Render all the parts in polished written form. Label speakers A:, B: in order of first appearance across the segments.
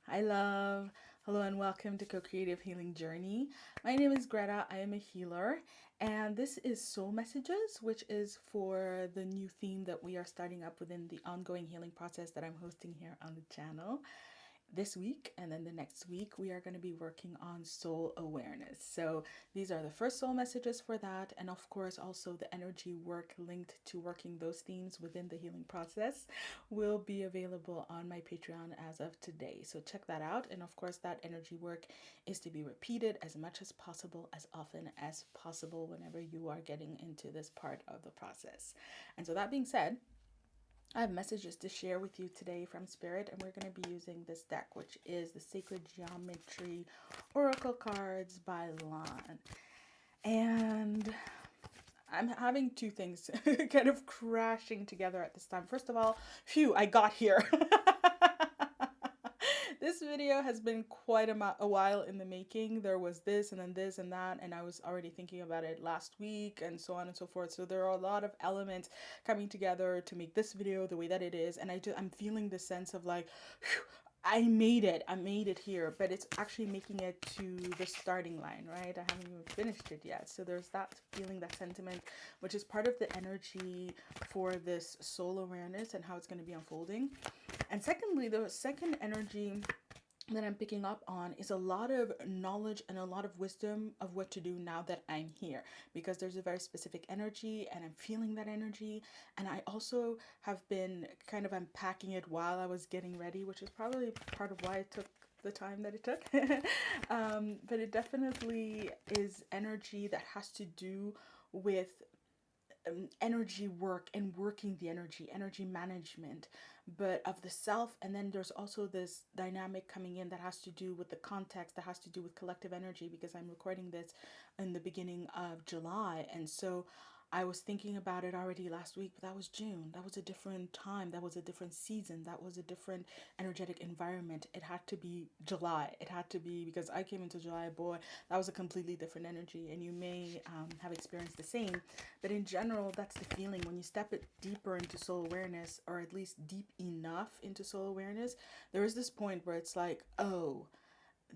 A: Hi, love. Hello, and welcome to Co-Creative Healing Journey. My name is Greta. I am a healer, and this is Soul Messages, which is for the new theme that we are starting up within the ongoing healing process that I'm hosting here on the channel this week. And then the next week we are going to be working on soul awareness. So these are the first soul messages for that, and of course also the energy work linked to working those themes within the healing process will be available on my Patreon as of today. So check that out. And of course that energy work is to be repeated as much as possible, as often as possible, whenever you are getting into this part of the process. And so that being said, I have messages to share with you today from Spirit, and we're going to be using this deck, which is the Sacred Geometry Oracle Cards by Lon. And I'm having two things kind of crashing together at this time. First of all, phew, I got here. This video has been quite a while in the making. There was this and then this and that, and I was already thinking about it last week and so on and so forth. So there are a lot of elements coming together to make this video the way that it is, and I'm feeling the sense of like, whew, I made it here, but it's actually making it to the starting line, right? I haven't even finished it yet. So there's that feeling, that sentiment, which is part of the energy for this soul awareness and how it's going to be unfolding. And secondly, the second energy that I'm picking up on is a lot of knowledge and a lot of wisdom of what to do now that I'm here, because there's a very specific energy and I'm feeling that energy. And I also have been kind of unpacking it while I was getting ready, which is probably part of why it took the time that it took. But it definitely is energy that has to do with energy work and working the energy management, but of the self. And then there's also this dynamic coming in that has to do with the context, that has to do with collective energy, because I'm recording this in the beginning of July. And so I was thinking about it already last week, but that was June. That was a different time. That was a different season. That was a different energetic environment. It had to be July. It had to be, because I came into July, boy, that was a completely different energy. And you may have experienced the same. But in general, that's the feeling when you step it deeper into soul awareness, or at least deep enough into soul awareness. There is this point where it's like, oh,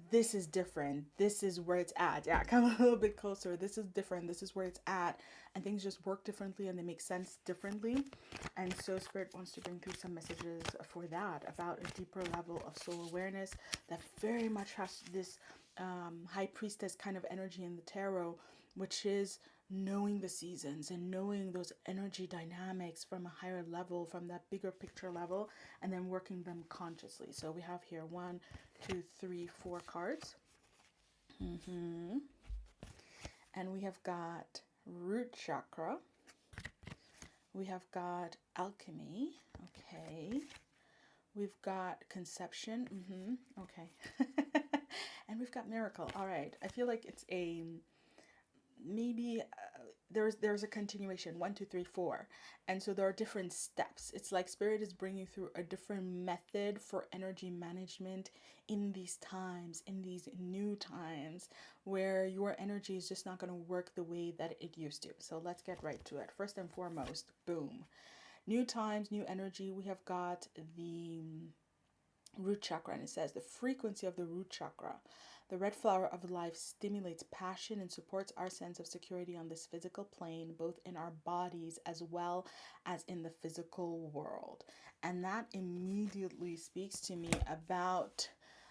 A: this is different. This is where it's at. Yeah, come a little bit closer. This is different. This is where it's at. And things just work differently and they make sense differently. And so Spirit wants to bring through some messages for that, about a deeper level of soul awareness that very much has this high priestess kind of energy in the tarot, which is knowing the seasons and knowing those energy dynamics from a higher level, from that bigger picture level, and then working them consciously. So we have here 4 cards. And we have got root chakra. We have got alchemy. Okay. We've got conception. Okay. And we've got miracle. All right. I feel like it's a maybe there's a continuation, 1 2 3 4, and so there are different steps. It's like Spirit is bringing through a different method for energy management in these times, in these new times, where your energy is just not going to work the way that it used to. So let's get right to it. First and foremost, boom, new times, new energy. We have got the root chakra, and it says the frequency of the root chakra, the red flower of life, stimulates passion and supports our sense of security on this physical plane, both in our bodies as well as in the physical world. And that immediately speaks to me about,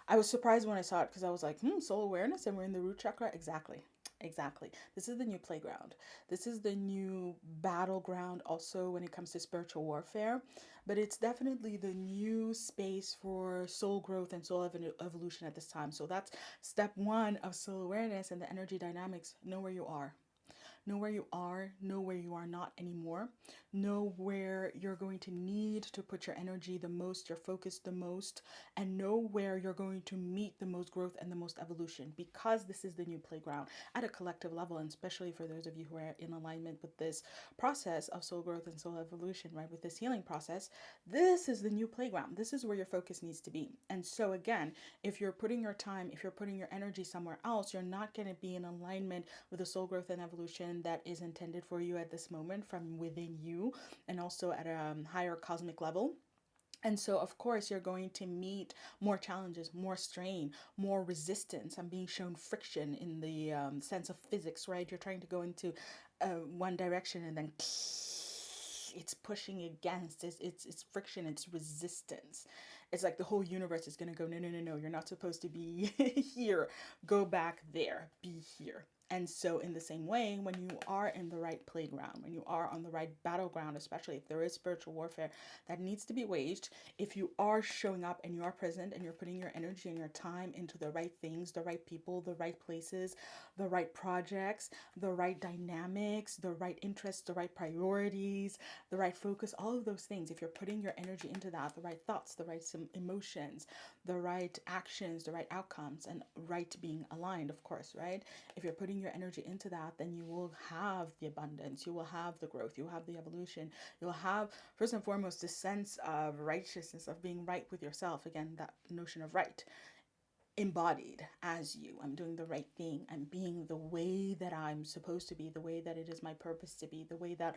A: I was surprised when I saw it, because I was like, soul awareness and we're in the root chakra. Exactly. This is the new playground. This is the new battleground also when it comes to spiritual warfare. But it's definitely the new space for soul growth and soul evolution at this time. So that's step one of soul awareness and the energy dynamics. Know where you are. Know where you are, know where you are not anymore. Know where you're going to need to put your energy the most, your focus the most, and know where you're going to meet the most growth and the most evolution, because this is the new playground at a collective level, and especially for those of you who are in alignment with this process of soul growth and soul evolution, right? With this healing process, this is the new playground. This is where your focus needs to be. And so again, if you're putting your time, if you're putting your energy somewhere else, you're not going to be in alignment with the soul growth and evolution that is intended for you at this moment from within you, and also at a higher cosmic level. And so, of course, you're going to meet more challenges, more strain, more resistance. I'm being shown friction in the sense of physics, right? You're trying to go into one direction and then it's pushing against. It's friction, it's resistance. It's like the whole universe is going to go, no, no, no, no, you're not supposed to be here. Go back there, be here. And so, in the same way, when you are in the right playground, when you are on the right battleground, especially if there is spiritual warfare that needs to be waged, if you are showing up and you are present and you're putting your energy and your time into the right things, the right people, the right places, the right projects, the right dynamics, the right interests, the right priorities, the right focus, all of those things, if you're putting your energy into that, the right thoughts, the right emotions, the right actions, the right outcomes, and right being aligned, of course, right? If you're putting your energy into that, then you will have the abundance, you will have the growth, you will have the evolution, you'll have, first and foremost, this sense of righteousness, of being right with yourself. Again, that notion of right embodied as you. I'm doing the right thing. I'm being the way that I'm supposed to be, the way that it is my purpose to be, the way that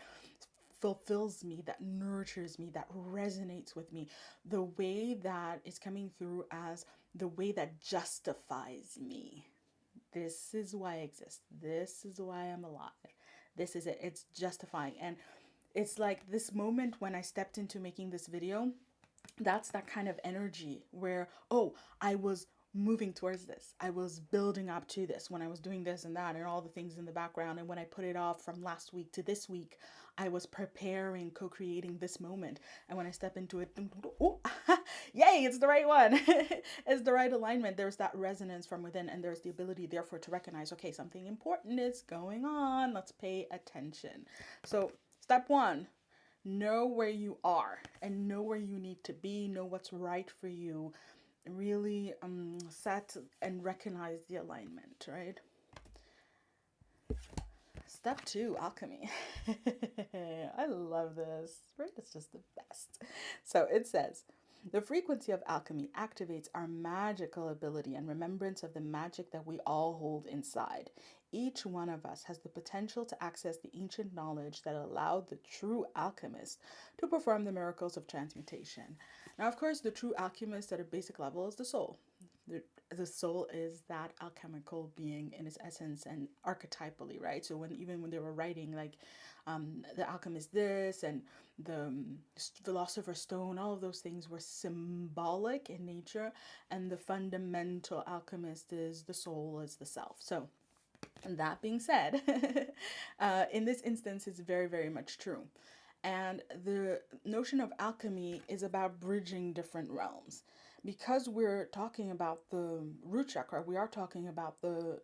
A: fulfills me, that nurtures me, that resonates with me, the way that is coming through as the way that justifies me. This is why I exist. This is why I'm alive. This is it. It's justifying. And it's like this moment when I stepped into making this video, that's that kind of energy where, oh, I was moving towards this. I was building up to this when I was doing this and that and all the things in the background. And when I put it off from last week to this week, I was preparing, co-creating this moment. And when I step into it, oh, yay, it's the right one. It's the right alignment. There's that resonance from within, and there's the ability, therefore, to recognize, okay, something important is going on. Let's pay attention. So, step one, know where you are and know where you need to be, know what's right for you, really set and recognize the alignment, right? Step two, alchemy. I love this, right? It's just the best. So it says, the frequency of alchemy activates our magical ability and remembrance of the magic that we all hold inside. Each one of us has the potential to access the ancient knowledge that allowed the true alchemist to perform the miracles of transmutation. Now, of course, the true alchemist at a basic level is the soul. The soul is that alchemical being in its essence and archetypally, right? So even when they were writing, like the alchemist this and the philosopher's stone, all of those things were symbolic in nature, and the fundamental alchemist is the soul, is the self. So that being said, in this instance, it's very, very much true. And the notion of alchemy is about bridging different realms. Because we're talking about the root chakra, we are talking about the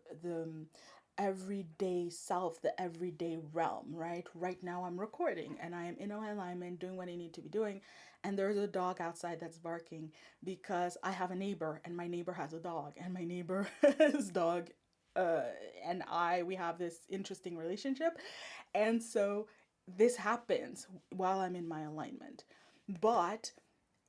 A: everyday self, the everyday realm, right? Right now I'm recording and I am in alignment doing what I need to be doing. And there's a dog outside that's barking because I have a neighbor and my neighbor has a dog and my neighbor's dog uh, and we have this interesting relationship. And so this happens while I'm in my alignment. But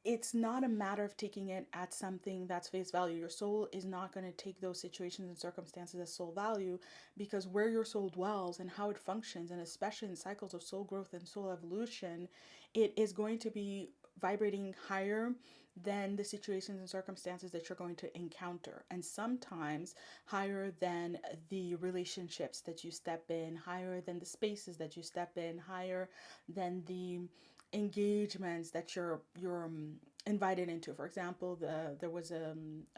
A: it's not a matter of taking it at something that's face value. Your soul is not going to take those situations and circumstances as soul value, because where your soul dwells and how it functions, and especially in cycles of soul growth and soul evolution, it is going to be vibrating higher than the situations and circumstances that you're going to encounter, and sometimes higher than the relationships that you step in, higher than the spaces that you step in, higher than the engagements that you're invited into. For example, there was a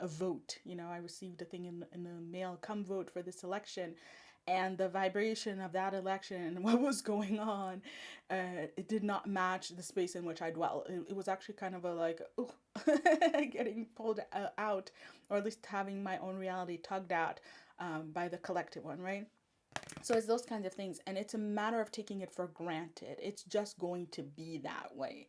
A: vote. I received a thing in the mail, come vote for this election, and the vibration of that election and what was going on, it did not match the space in which I dwell. It was actually kind of a like, ooh, getting pulled out, or at least having my own reality tugged out by the collective one, right? So it's those kinds of things, and it's a matter of taking it for granted. It's just going to be that way.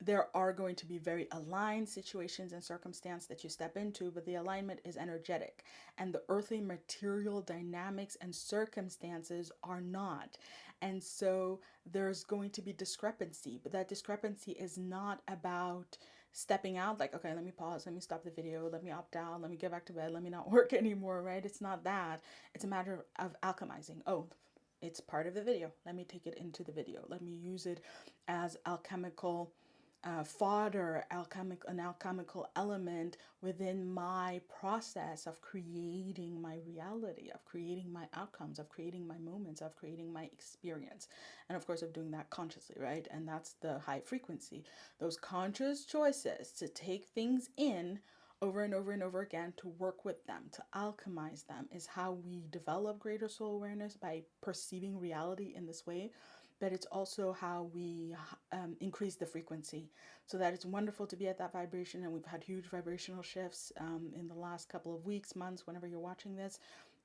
A: There are going to be very aligned situations and circumstances that you step into, but the alignment is energetic, and the earthly material dynamics and circumstances are not. And so there's going to be discrepancy, but that discrepancy is not about stepping out like, okay, let me pause, let me stop the video, let me opt out, let me get back to bed, let me not work anymore, right? It's not that. It's a matter of alchemizing. Oh, it's part of the video, let me take it into the video, let me use it as alchemical fodder, an alchemical element within my process of creating my reality, of creating my outcomes, of creating my moments, of creating my experience. And of course, of doing that consciously, right? And that's the high frequency. Those conscious choices to take things in over and over and over again, to work with them, to alchemize them, is how we develop greater soul awareness, by perceiving reality in this way. But it's also how we increase the frequency, so that it's wonderful to be at that vibration. And we've had huge vibrational shifts in the last couple of weeks, months, whenever you're watching this.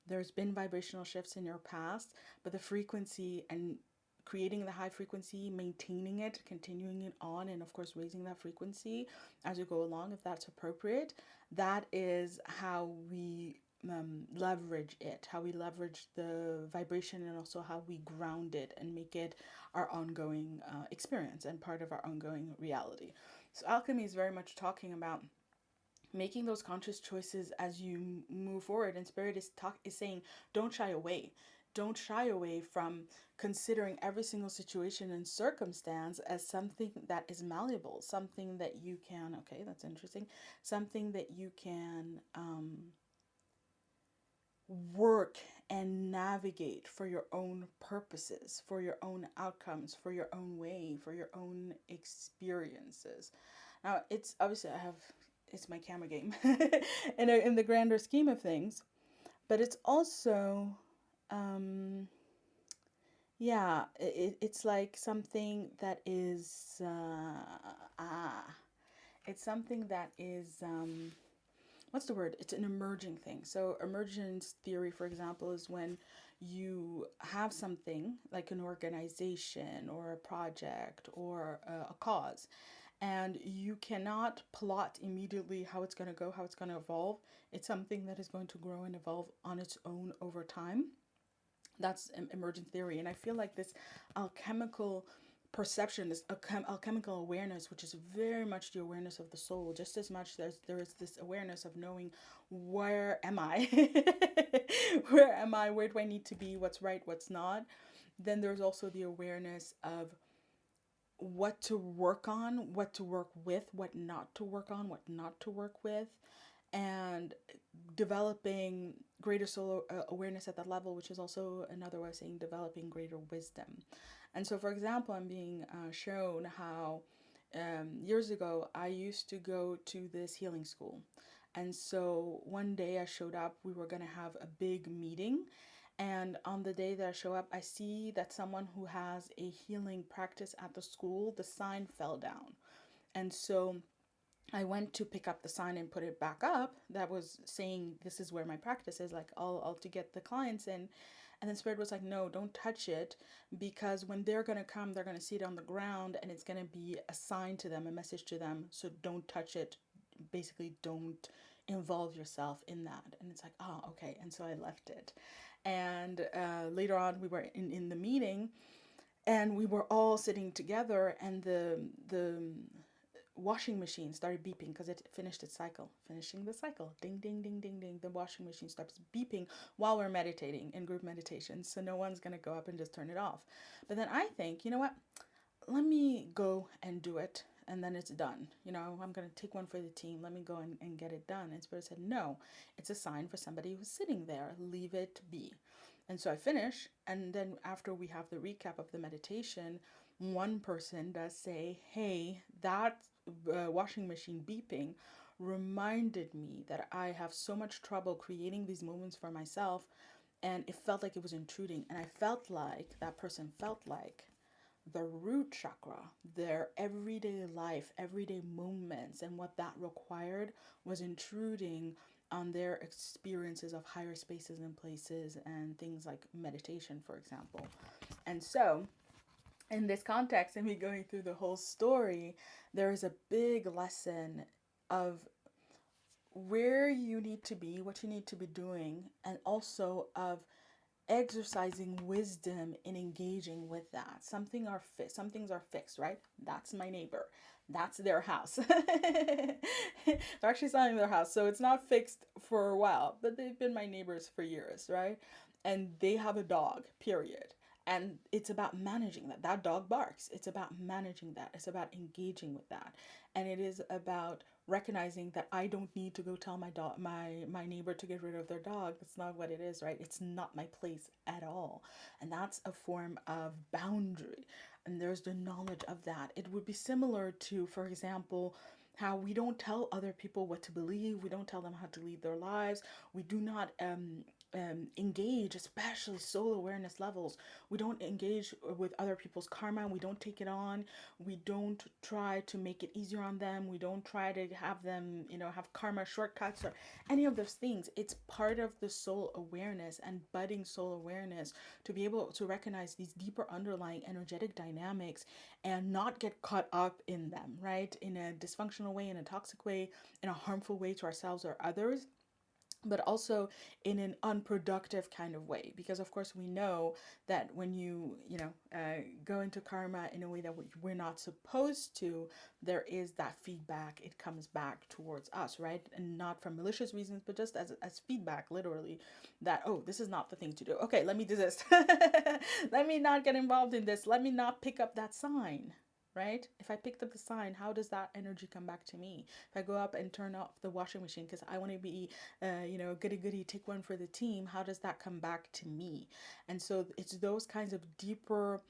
A: There's been vibrational shifts in your past, but the frequency and creating the high frequency, maintaining it, continuing it on, and of course raising that frequency as you go along, if that's appropriate, that is how we leverage it, how we leverage the vibration, and also how we ground it and make it our ongoing experience and part of our ongoing reality. So alchemy is very much talking about making those conscious choices as you move forward. And spirit is saying, don't shy away. Don't shy away from considering every single situation and circumstance as something that is malleable, something that you can, okay, that's interesting, something that you can work and navigate for your own purposes, for your own outcomes, for your own way, for your own experiences. Now, it's obviously it's my camera game in the grander scheme of things, but it's also, yeah, it's like something that is, it's something that is, what's the word? It's an emerging thing. So emergence theory, for example, is when you have something like an organization or a project or a cause, and you cannot plot immediately how it's going to go, how it's going to evolve. It's something that is going to grow and evolve on its own over time. That's emergent theory. And I feel like this alchemical perception, this alchemical awareness, which is very much the awareness of the soul, just as much as there is this awareness of knowing, where am I? Where am I? Where do I need to be? What's right? What's not? Then there's also the awareness of what to work on, what to work with, what not to work on, what not to work with, and developing greater soul awareness at that level, which is also another way of saying developing greater wisdom. And so, for example, I'm being shown how years ago I used to go to this healing school. And so one day I showed up, we were going to have a big meeting. And on the day that I show up, I see that someone who has a healing practice at the school, the sign fell down. And so I went to pick up the sign and put it back up that was saying, this is where my practice is, like all to get the clients in. And then Spirit was like, no, don't touch it, because when they're going to come, they're going to see it on the ground and it's going to be a sign to them, a message to them. So don't touch it. Basically, don't involve yourself in that. And it's like, oh, okay. And so I left it. And later on, we were in the meeting and we were all sitting together, and the washing machine started beeping because it finished its cycle. Finishing the cycle. Ding, ding, ding, ding, ding. The washing machine starts beeping while we're meditating in group meditation. So no one's going to go up and just turn it off. But then I think, you know what? Let me go and do it. And then it's done. You know, I'm going to take one for the team. Let me go and get it done. And Spirit said, no, it's a sign for somebody who's sitting there. Leave it be. And so I finish. And then after we have the recap of the meditation, one person does say, hey, that washing machine beeping reminded me that I have so much trouble creating these moments for myself. And it felt like it was intruding. And I felt like that person felt like the root chakra, their everyday life, everyday moments, and what that required was intruding on their experiences of higher spaces and places and things like meditation, for example. And so, in this context, and me going through the whole story, there is a big lesson of where you need to be, what you need to be doing, and also of exercising wisdom in engaging with that. Some things are fixed, right? That's my neighbor. That's their house. They're actually selling their house, so it's not fixed for a while, but they've been my neighbors for years, right? And they have a dog, period. And it's about managing that. That dog barks. It's about managing that. It's about engaging with that. And it is about recognizing that I don't need to go tell my neighbor to get rid of their dog. That's not what it is, right? It's not my place at all. And that's a form of boundary. And there's the knowledge of that. It would be similar to, for example, how we don't tell other people what to believe. We don't tell them how to lead their lives. We do not engage, especially soul awareness levels. We don't engage with other people's karma. We don't take it on. We don't try to make it easier on them. We don't try to have them, have karma shortcuts or any of those things. It's part of the soul awareness and budding soul awareness to be able to recognize these deeper underlying energetic dynamics and not get caught up in them, right? In a dysfunctional way, in a toxic way, in a harmful way to ourselves or others, but also in an unproductive kind of way, because of course we know that when go into karma in a way that we're not supposed to, there is that feedback. It comes back towards us, right? And not from malicious reasons, but just as feedback, literally, that, oh, this is not the thing to do, okay, let me desist. Let me not get involved in this, let me not pick up that sign, right? If I picked up the sign, how does that energy come back to me? If I go up and turn off the washing machine because I want to be, goody goody, take one for the team, how does that come back to me? And so it's those kinds of deeper,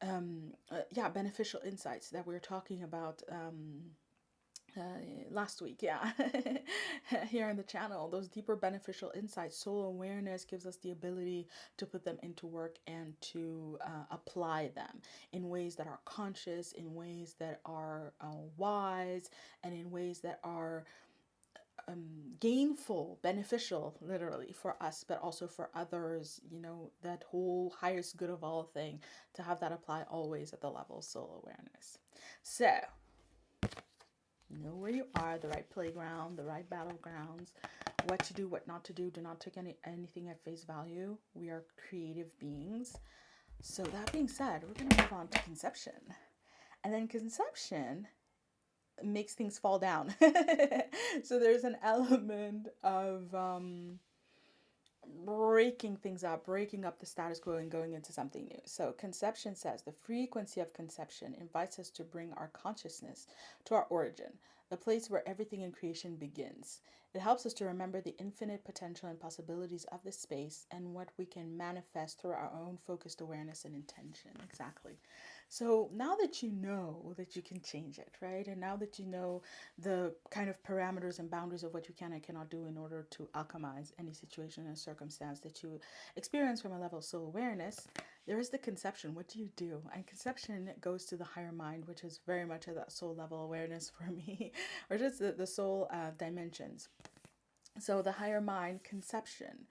A: beneficial insights that we're talking about. Last week, yeah, here on the channel, those deeper beneficial insights. Soul awareness gives us the ability to put them into work and to apply them in ways that are conscious, in ways that are wise, and in ways that are gainful, beneficial, literally, for us, but also for others, that whole highest good of all thing, to have that apply always at the level of soul awareness. So, know where you are, the right playground, the right battlegrounds, what to do, what not to do. Do not take anything at face value. We are creative beings. So that being said, we're going to move on to conception. And then conception makes things fall down. So there's an element of breaking things up, breaking up the status quo and going into something new. So conception says the frequency of conception invites us to bring our consciousness to our origin, the place where everything in creation begins. It helps us to remember the infinite potential and possibilities of this space and what we can manifest through our own focused awareness and intention. Exactly. So now that you know that you can change it, right? And now that you know the kind of parameters and boundaries of what you can and cannot do in order to alchemize any situation and circumstance that you experience from a level of soul awareness, there is the conception. What do you do? And conception goes to the higher mind, which is very much at that soul level awareness for me, or just the soul dimensions. So the higher mind, conception.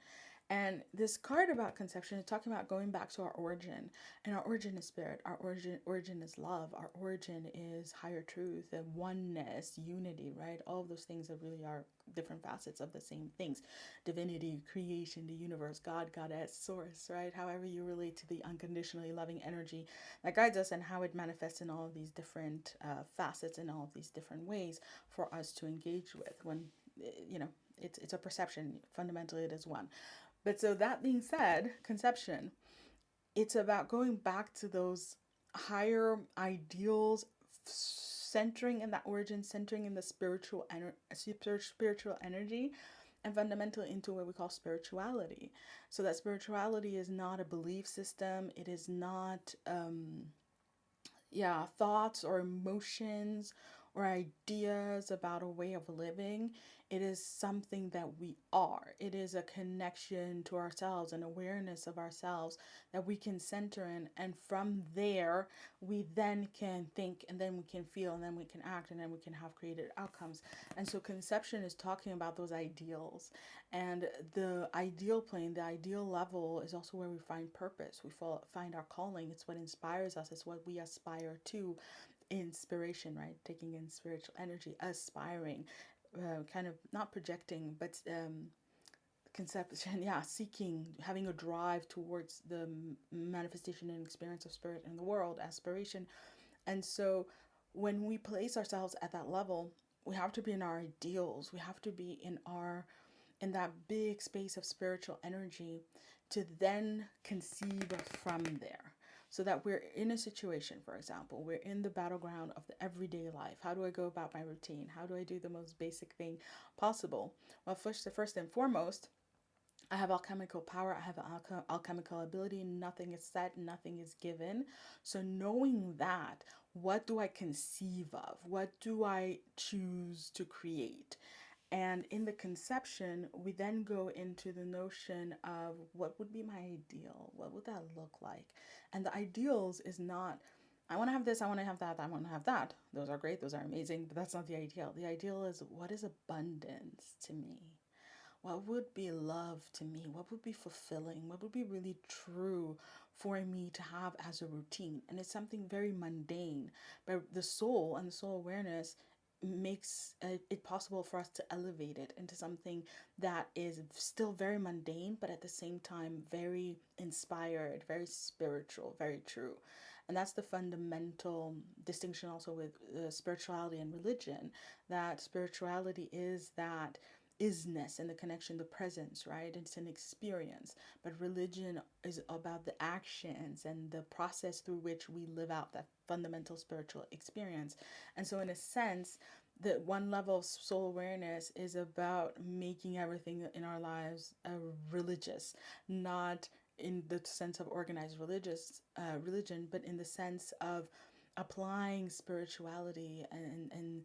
A: And this card about conception is talking about going back to our origin. And our origin is spirit. Our origin is love. Our origin is higher truth and oneness, unity, right? All of those things that really are different facets of the same things. Divinity, creation, the universe, God, goddess, source, right? However you relate to the unconditionally loving energy that guides us and how it manifests in all of these different facets in all of these different ways for us to engage with. When, it's a perception. Fundamentally, it is one. But so that being said, conception, it's about going back to those higher ideals, centering in that origin, centering in the spiritual energy, and fundamentally into what we call spirituality. So that spirituality is not a belief system. It is not, thoughts or emotions or ideas about a way of living. It is something that we are. It is a connection to ourselves, an awareness of ourselves that we can center in. And from there, we then can think, and then we can feel, and then we can act, and then we can have created outcomes. And so conception is talking about those ideals. And the ideal plane, the ideal level, is also where we find purpose. We find our calling. It's what inspires us. It's what we aspire to. Inspiration, right? Taking in spiritual energy, aspiring, kind of not projecting, but conception, seeking, having a drive towards the manifestation and experience of spirit in the world, aspiration. And so when we place ourselves at that level, we have to be in our ideals. We have to be in that big space of spiritual energy to then conceive from there. So that we're in a situation, for example, we're in the battleground of the everyday life. How do I go about my routine? How do I do the most basic thing possible? Well, first and foremost, I have alchemical power. I have alchemical ability. Nothing is set, nothing is given. So, knowing that, what do I conceive of? What do I choose to create? And in the conception, we then go into the notion of what would be my ideal? What would that look like? And the ideals is not, I want to have this, I want to have that, I want to have that. Those are great, those are amazing, but that's not the ideal. The ideal is, what is abundance to me? What would be love to me? What would be fulfilling? What would be really true for me to have as a routine? And it's something very mundane, but the soul and the soul awareness makes it possible for us to elevate it into something that is still very mundane, but at the same time very inspired, very spiritual, very true. And that's the fundamental distinction also with spirituality and religion, that spirituality is that isness and the connection, the presence, right? It's an experience. But religion is about the actions and the process through which we live out that fundamental spiritual experience. And so, in a sense, the one level of soul awareness is about making everything in our lives religious, not in the sense of organized religion, but in the sense of applying spirituality and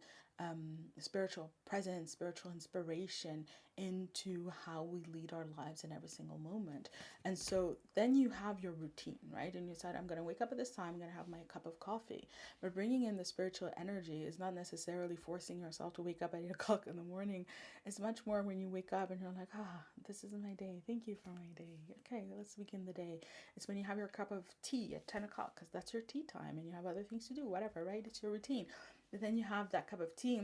A: spiritual presence, spiritual inspiration into how we lead our lives in every single moment. And so then you have your routine, right? And you said, I'm going to wake up at this time, I'm going to have my cup of coffee. But bringing in the spiritual energy is not necessarily forcing yourself to wake up at 8 o'clock in the morning. It's much more when you wake up and you're like, this is my day. Thank you for my day. Okay, let's begin the day. It's when you have your cup of tea at 10 o'clock because that's your tea time and you have other things to do, whatever, right? It's your routine. But then you have that cup of tea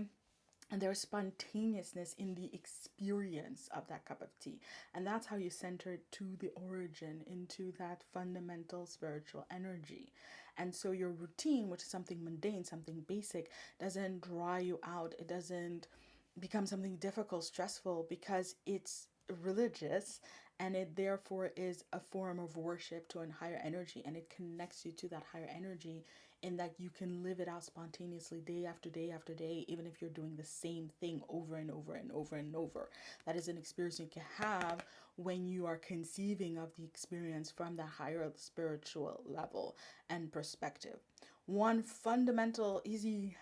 A: and there's spontaneousness in the experience of that cup of tea. And that's how you center it to the origin, into that fundamental spiritual energy. And so your routine, which is something mundane, something basic, doesn't dry you out. It doesn't become something difficult, stressful, because it's religious and it therefore is a form of worship to a higher energy, and it connects you to that higher energy in that you can live it out spontaneously day after day after day, even if you're doing the same thing over and over and over and over. That is an experience you can have when you are conceiving of the experience from the higher spiritual level and perspective. One fundamental, easy,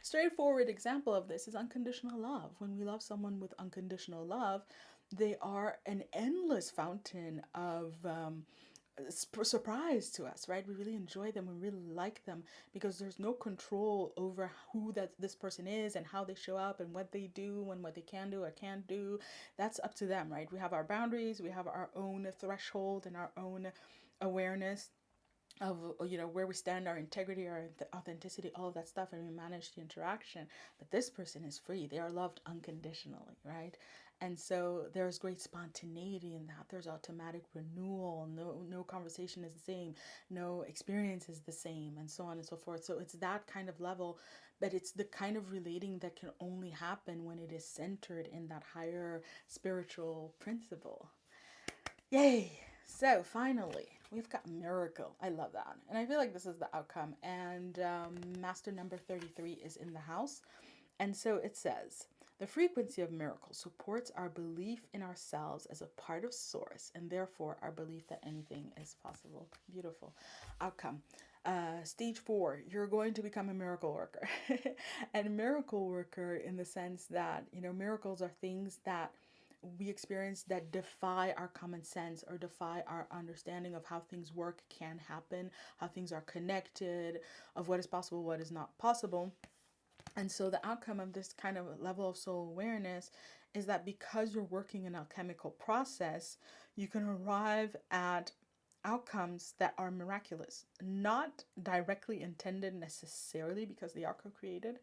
A: straightforward example of this is unconditional love. When we love someone with unconditional love, they are an endless fountain of surprise to us, right? We really enjoy them, we really like them, because there's no control over who this person is and how they show up and what they do and what they can do or can't do. That's up to them, right? We have our boundaries, we have our own threshold and our own awareness of where we stand, our integrity, our authenticity, all of that stuff, and we manage the interaction. But this person is free, they are loved unconditionally, right? And so there's great spontaneity in that. There's automatic renewal. No conversation is the same, no experience is the same, and so on and so forth. So it's that kind of level, but it's the kind of relating that can only happen when it is centered in that higher spiritual principle. Yay! So finally, we've got miracle. I love that. And I feel like this is the outcome. And master number 33 is in the house. And so it says, the frequency of miracle supports our belief in ourselves as a part of source, and therefore our belief that anything is possible. Beautiful. Outcome. Stage 4, you're going to become a miracle worker. And a miracle worker in the sense that, miracles are things that we experience that defy our common sense or defy our understanding of how things work, can happen, how things are connected, of what is possible, what is not possible. And so the outcome of this kind of level of soul awareness is that because you're working in an alchemical process, you can arrive at outcomes that are miraculous, not directly intended necessarily because they are co-created.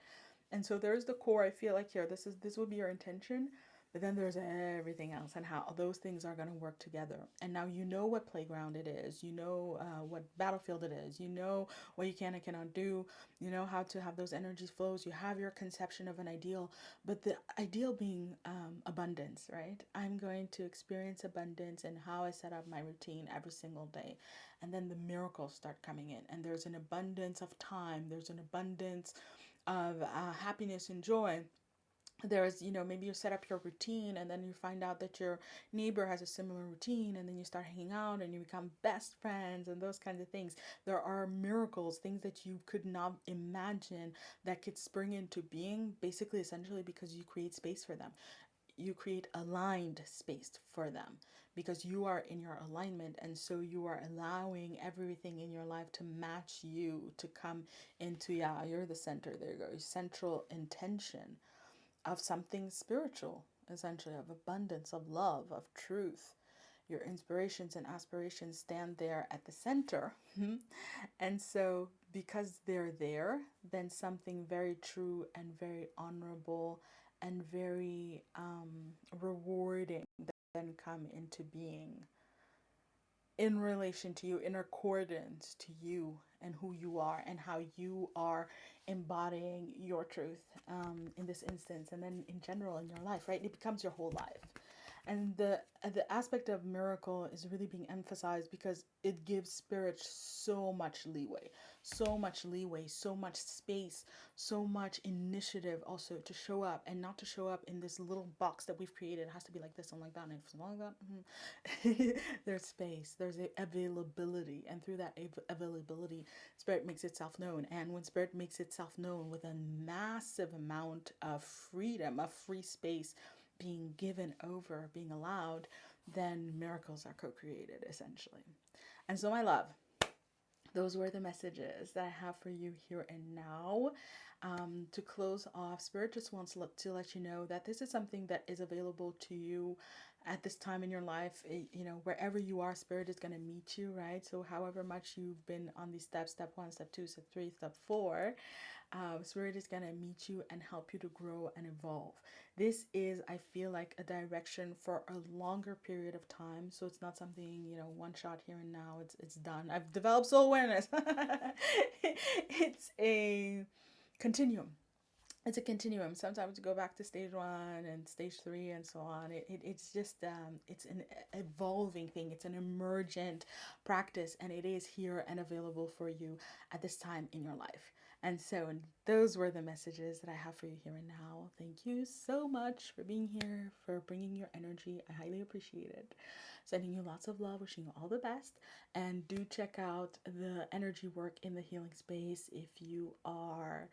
A: And so there's the core. I feel like here, this would be your intention, But then there's everything else and how those things are going to work together. And now you know what playground it is. You know what battlefield it is. You know what you can and cannot do. You know how to have those energy flows. You have your conception of an ideal. But the ideal being abundance, right? I'm going to experience abundance in how I set up my routine every single day. And then the miracles start coming in. And there's an abundance of time. There's an abundance of happiness and joy. There's, maybe you set up your routine and then you find out that your neighbor has a similar routine, and then you start hanging out and you become best friends and those kinds of things. There are miracles, things that you could not imagine, that could spring into being, basically essentially because you create space for them. You create aligned space for them because you are in your alignment, and so you are allowing everything in your life to match you, to come into, yeah, you're the center, there you go, your central intention of something spiritual, essentially, of abundance, of love, of truth. Your inspirations and aspirations stand there at the center. And so, because they're there, then something very true and very honorable and very rewarding then come into being in relation to you, in accordance to you and who you are and how you are embodying your truth in this instance, and then in general in your life, right? It becomes your whole life. And the aspect of miracle is really being emphasized because it gives spirit so much leeway, so much space, so much initiative also to show up, and not to show up in this little box that we've created. It has to be like this and like that, and if it's like that, there's space, there's availability, and through that availability, spirit makes itself known. And when spirit makes itself known with a massive amount of freedom, of free space being given over, being allowed, then miracles are co-created, essentially. And so, my love, those were the messages that I have for you here and now. To close off, Spirit just wants to let you know that this is something that is available to you at this time in your life. Wherever you are, Spirit is going to meet you, right? So however much you've been on these steps, step 1, step 2, step 3, step 4, Spirit is going to meet you and help you to grow and evolve. This is, I feel like, a direction for a longer period of time. So it's not something, one shot here and now, it's done. I've developed soul awareness. It's a continuum. It's a continuum. Sometimes you go back to stage 1 and stage 3 and so on. It's just it's an evolving thing. It's an emergent practice, and it is here and available for you at this time in your life. And so, those were the messages that I have for you here and now. Thank you so much for being here, for bringing your energy. I highly appreciate it. Sending you lots of love, wishing you all the best. And do check out the energy work in the healing space if you are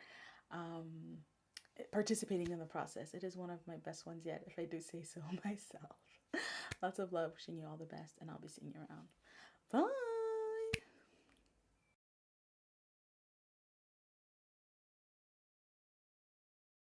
A: participating in the process. It is one of my best ones yet, if I do say so myself. Lots of love, wishing you all the best, and I'll be seeing you around. Bye!